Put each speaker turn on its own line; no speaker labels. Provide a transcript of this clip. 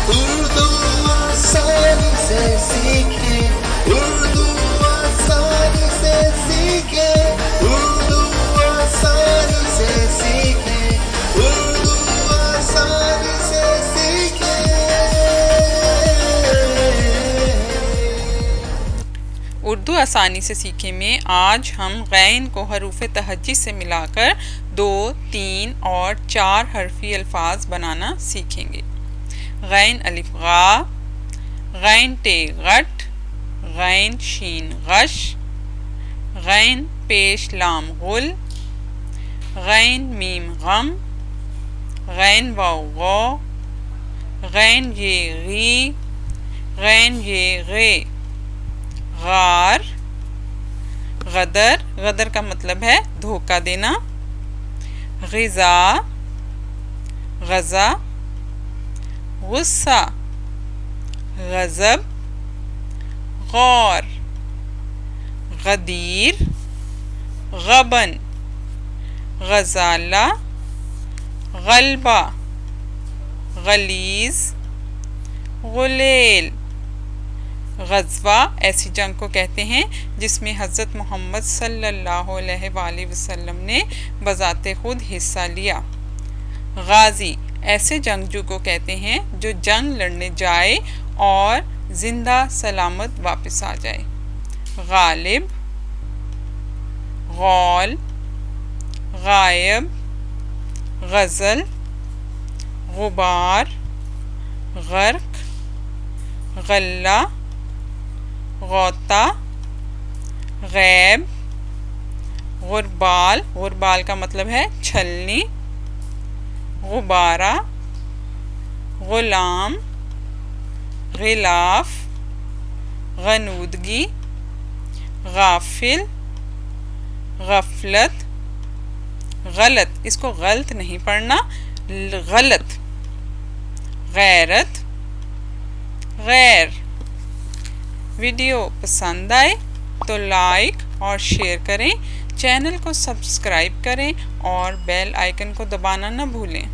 اردو آسانی سے سیکھیں، اردو آسانی سے سیکھیں، اردو آسانی سے سیکھیں، اردو آسانی سے سیکھیں۔
اردو آسانی سے سیکھیں میں آج ہم غین کو حروف تہجی سے ملا کر 2، 3 اور 4 حرفی الفاظ بنانا سیکھیں گے۔ غین الف غا، غین ٹے غٹ، غین شین غش، غین پیش لام غل، غین میم غم، غین واو غو، غین یہ غی، غین یہ غے، غار، غدر، غدر کا مطلب ہے دھوکہ دینا، غذا، غزہ، غصہ، غضب، غور، غدیر، غبن، غزالہ، غلبہ، غلیظ، غلیل۔ غزوہ ایسی جنگ کو کہتے ہیں جس میں حضرت محمد صلی اللہ علیہ وآلہ وسلم نے بذات خود حصہ لیا۔ غازی ایسے جنگجو کو کہتے ہیں جو جنگ لڑنے جائے اور زندہ سلامت واپس آ جائے۔ غالب، غول، غائب، غزل، غبار، غرق، غلہ، غوطہ، غیب، غربال، غربال کا مطلب ہے چھلنی، غبارہ، غلام، غلاف، غنودگی، غافل، غفلت، غلط، اس کو غلط نہیں پڑھنا، غلط، غیرت، غیر۔ ویڈیو پسند آئے تو لائک اور شیئر کریں، چینل کو سبسکرائب کریں اور بیل آئیکن کو دبانا نہ بھولیں۔